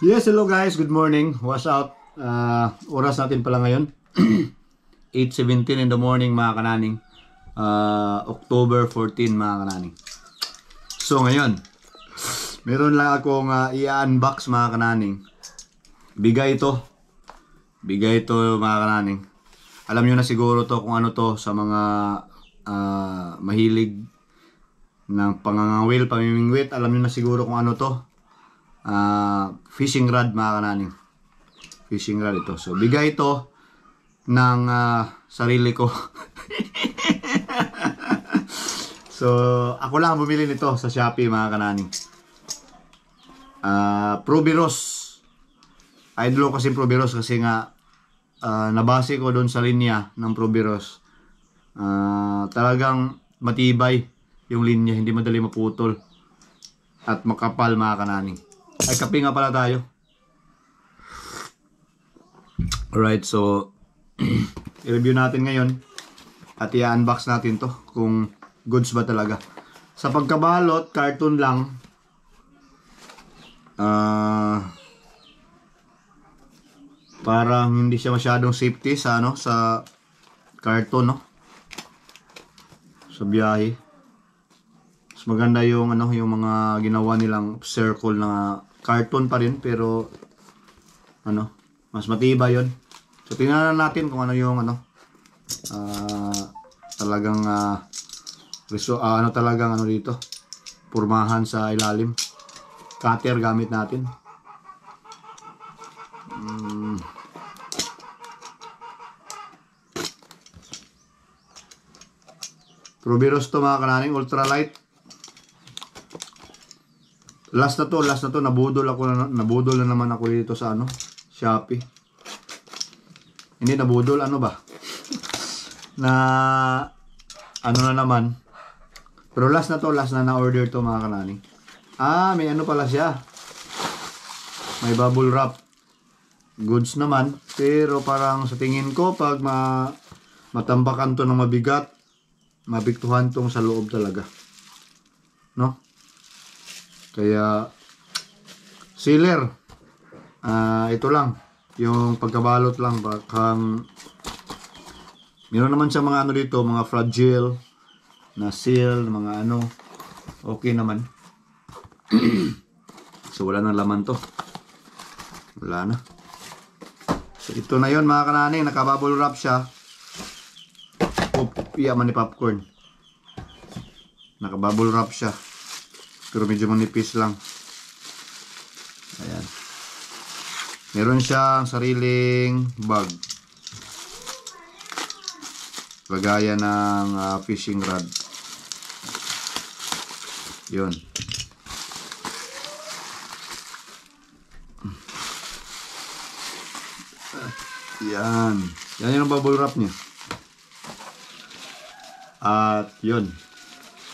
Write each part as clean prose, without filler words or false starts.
Yes, hello guys, good morning. What's up? Oras natin pala ngayon. 8:17 in the morning mga kananing. October 14 mga kananing. So ngayon, meron lang akong i-unbox mga kananing. Bigay ito. Bigay ito mga kananing. Alam nyo na siguro to kung ano to sa mga mahilig ng pangangawil, pamimingwit. Alam nyo na siguro kung ano to. Fishing rod mga kananing. Fishing rod ito. So bigay ito ng sarili ko. So ako lang bumili nito sa Shopee mga kananing. Probiros. Idol ko kasi Probiros kasi nga nabase ko doon sa linya ng Probiros. Talagang matibay yung linya, hindi madali maputol at makapal mga kananing. Ay, kape nga pala tayo. Alright, so i-review natin ngayon at i-unbox natin to kung goods ba talaga. Sa pagkabalot, carton lang. Parang hindi siya masyadong safety sa sa carton, no? Sa biyahe. Mas maganda yung yung mga ginawa nilang circle na carton pa rin pero mas matibay yon. So tingnan natin kung ano yung talagang talagang dito. Purmahan sa ilalim. Cutter gamit natin. Probiros to mga kananing, ultralight. Last na to, nabudol na naman ako dito sa Shopee. Hindi nabudol, ano ba? Na naman. Pero last na na-order to mga kananing. May pala siya. May bubble wrap. Goods naman, pero parang sa tingin ko pag matambakan to ng mabigat, mabiktuhan tong sa loob talaga. No? Kaya sealer. Ito lang, yung pagkabalot lang, bakang meron naman siya mga dito, mga fragile na seal, mga okay naman. So wala nang laman to. Wala na. So ito na yon mga kananing, nakabubble wrap siya. Yaman ni popcorn. Nakabubble wrap siya. Pero medyo manipis lang. Ayan. Meron siyang sariling bag. Lagayan ng fishing rod. Yun. Yan. Yan yung bubble wrap niya. At yun.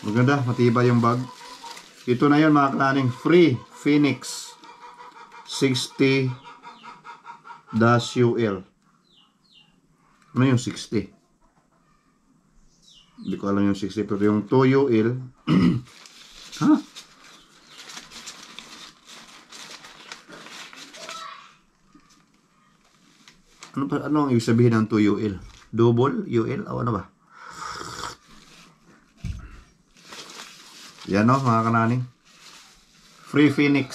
Maganda, matibay yung bag. Ito na yun mga kananing. Free Phoenix 60-UL. Ano yung 60? Hindi ko alam yung 60. Pero yung 2UL ha? Ano ang ibig sabihin ng 2UL? Double UL? O ano ba? Yan mga kananing. Free Phoenix.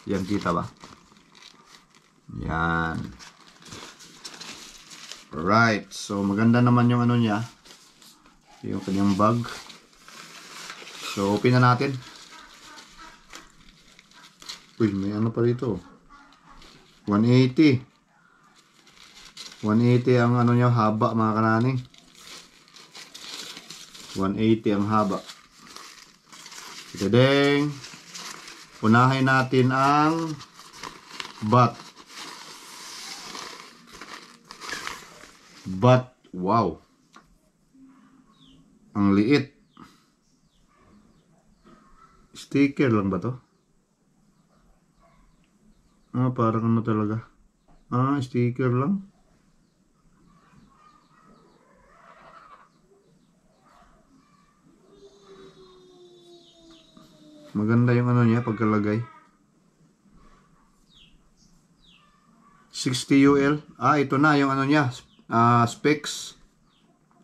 Yan, kita ba? Yan. Right. So maganda naman yung niya. Yung kanyang bag. So open na natin. Uy, may pa rito. 180. 180 ang niya, haba mga kananing. 180 ang haba. Deng. Unahin natin ang bat. Wow. Ang liit. Sticker lang ba to? Parang talaga. Sticker lang. Maganda yung niya pagkalagay. 60 UL. Ito na yung ano niya, specs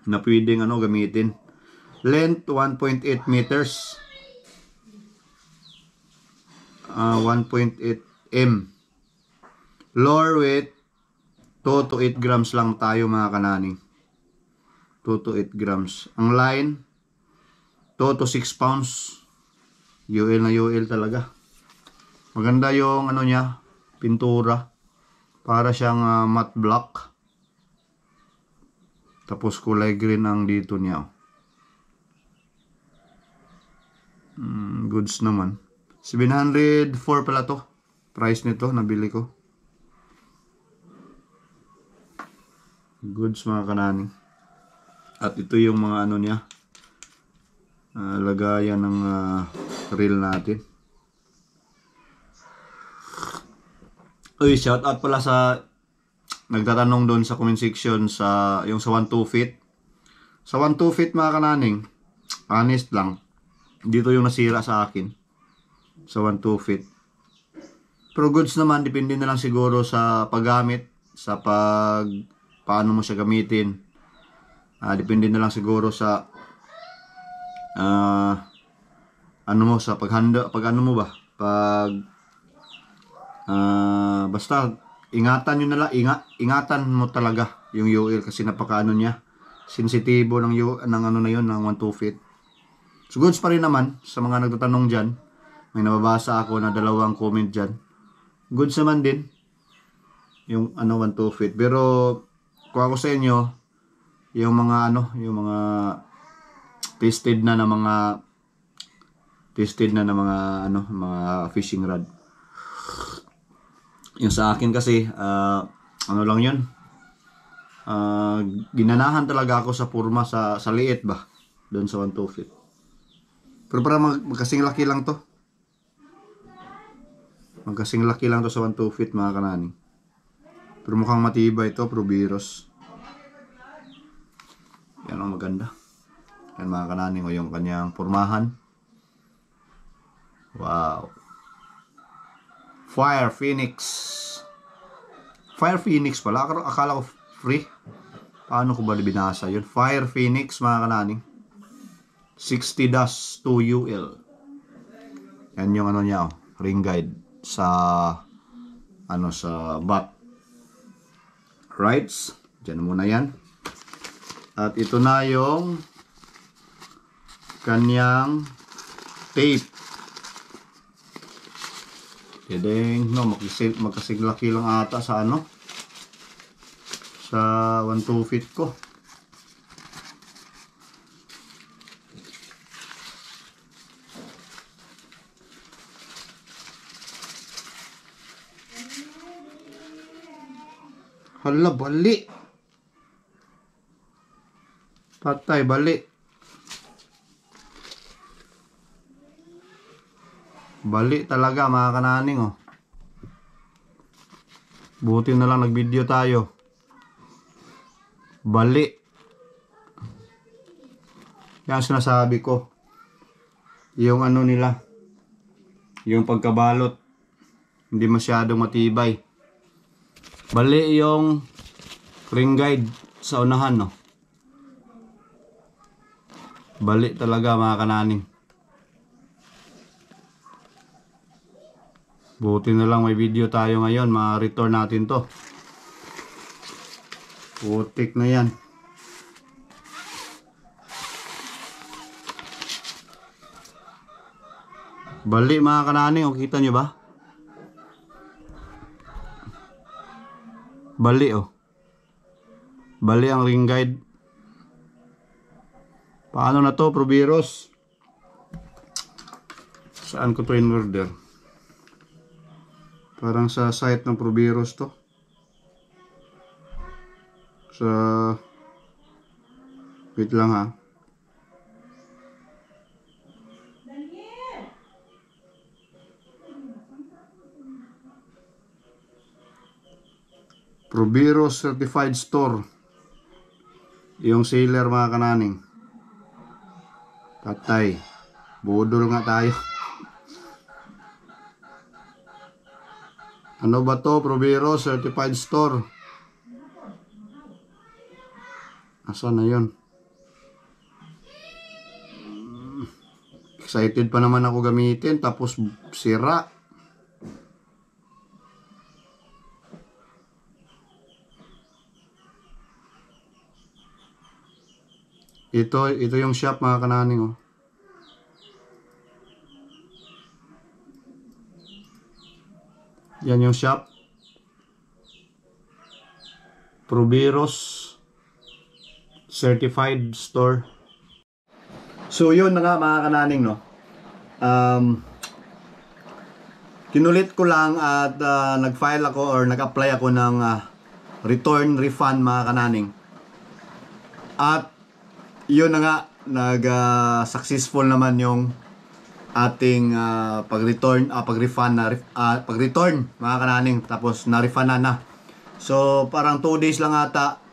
na pwedeng gamitin. Length 1.8 meters. 1.8 m. Lower weight 2 to 8 grams lang tayo mga kanani. 2 to 8 grams. Ang line 2 to 6 pounds. UL na UL talaga. Maganda yung niya, pintura. Para siyang matte black. Tapos kulay green ang dito niya. Goods naman. 704 pala to. Price nito, nabili ko. Goods mga kanani. At ito yung mga niya. Lagayan ng reel natin. Uy, shout out pala sa nagtatanong doon sa comment section sa 1-2 feet. Sa 1-2 feet mga kananing, honest lang, dito yung nasira sa akin. Sa 1-2 feet. Pero goods naman, depende na lang siguro sa paggamit, sa paano mo siya gamitin. Depende na lang siguro sa sa paghanda, basta ingatan nyo na lang, ingatan mo talaga yung UL kasi niya, sensitibo ng na yun, ng 1-2 feet. So goods pa rin naman sa mga nagtatanong dyan. May nababasa ako na 2 comment dyan. Goods naman din yung 1-2 feet. Pero kung ako sa inyo, yung mga tested na mga mga fishing rod. Yung sa akin kasi lang yun. Ginanahan talaga ako sa purma sa liit ba doon sa 1-2 feet. Pero para magkasing laki lang to. Magkasing laki lang to sa 1-2 feet mga kanani. Pero mukhang matibay ito, Probiros. Yan ang maganda. Yan mga kanani, o yung kanyang purmahan. Wow. Fire Phoenix. Fire Phoenix pala. Akala ko free. Paano ko ba binasa yun? Fire Phoenix mga kanani. 60-2 UL. Yan yung niya, ring guide sa sa bat. Rights. Diyan muna yan. At ito na yung kanyang tape. Kedeng, magkasiglaki lang ata sa sa 1-2 feet ko. Hala, bali. Patay, bali. Bali talaga mga kananing Buti na lang nag-video tayo. Bali. Yan sinasabi ko. Yung nila. Yung pagkabalot. Hindi masyadong matibay. Bali yung ring guide sa unahan Bali talaga mga kananing. Buti na lang may video tayo ngayon, ma-return natin to. Putik na yan. Bali mga kananing, kita nyo ba? Bali Bali ang ring guide. Paano na to, Probiros? Saan ko to in order? Parang sa site ng Probiros to. Wait lang ha. Probiros Certified Store. Yung seller mga kananing. Patay. Budol nga tayo. Ano ba to? Provero Certified Store. Asan na yun? Excited pa naman ako gamitin, tapos sira. Ito yung shop mga kananing, oh. Yan yung shop. Proveros Certified Store. So yun na nga mga kananing, no. Kinulit ko lang at nag-file ako or nag-apply ako ng return refund mga kananing. At yun na nga, successful naman yung ating pag-return mga kananing, tapos na-refund na. So parang 2 days lang ata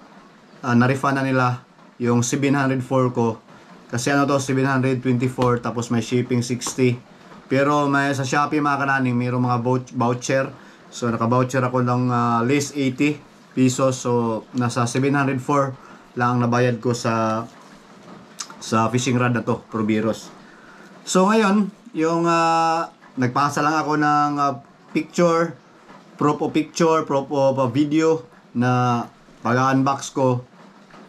na-refund na nila yung 704 ko, kasi ano to, 724 tapos may shipping 60. Pero may sa Shopee mga kananing mayroong mga voucher, so naka-voucher ako ng least 80 pesos, so nasa 704 lang nabayad ko sa fishing rod na to, Proveros. So ngayon, yung nagpasa lang ako ng proof of video na pag-unbox ko,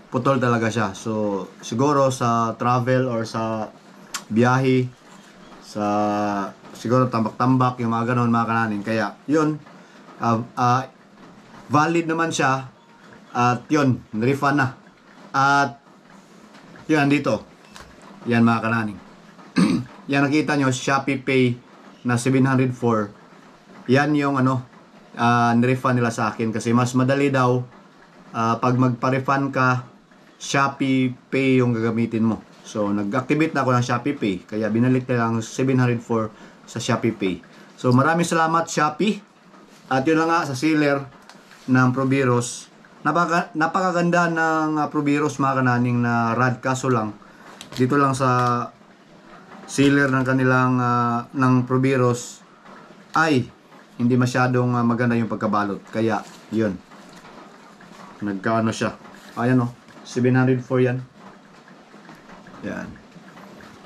putol talaga siya. So siguro sa travel or sa biyahe, siguro tambak-tambak yung mga ganon mga kananin. Kaya yun, valid naman siya, at yun, refund na. At yan dito, yan mga kananing. Yan nakita nyo, Shopee Pay na 704. Yan yung nirefund nila sa akin, kasi mas madali daw pag magpa-refund ka, Shopee Pay yung gagamitin mo. So nag-activate na ako ng Shopee Pay, kaya binalik na lang 704 sa Shopee Pay. So maraming salamat Shopee. At yun lang nga sa seller ng Proveros. Napakaganda ng Proveros mga kananing na rod, kaso lang dito lang sa sealer ng kanilang ng Proveros ay hindi masyadong maganda yung pagkabalot, kaya yun, nagkaano siya. Ayan, 704 yan. Yan.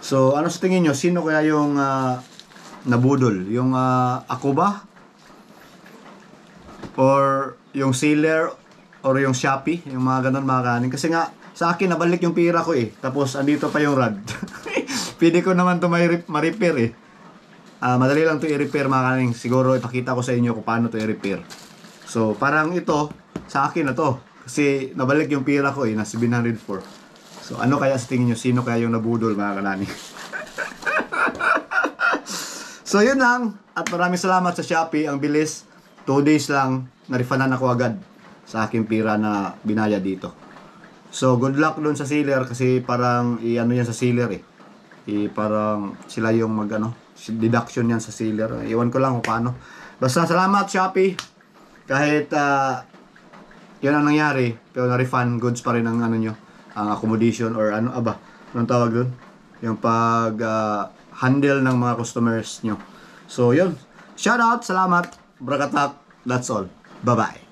So ano sa tingin nyo, sino kaya yung nabudol? Yung ako ba? Or yung sealer? Or yung Shopee? Yung mga ganun mga kanin. Kasi nga sa akin nabalik yung pira ko eh, tapos andito pa yung rod. Pwede ko naman to ma-repair eh. Madali lang to i-repair mga kaning. Siguro ipakita ko sa inyo kung paano to i-repair. So parang ito sa akin na to, kasi nabalik yung pira ko eh, na 704. So ano kaya sa tingin nyo, sino kaya yung nabudol mga kanani? So yun lang, at maraming salamat sa Shopee. Ang bilis, 2 days lang na-refundan ako agad sa aking pira na binaya dito. So good luck doon sa sealer, kasi parang i-ano yan sa sealer eh. Parang sila yung deduction yan sa sealer. Iwan ko lang kung paano. Basta salamat Shopee. Kahit yun ang nangyari, pero na-refund, goods pa rin ang nyo, ang accommodation or anong tawag doon? Yung pag handle ng mga customers nyo. So yun, shout out, salamat, brakatak, that's all. Bye bye.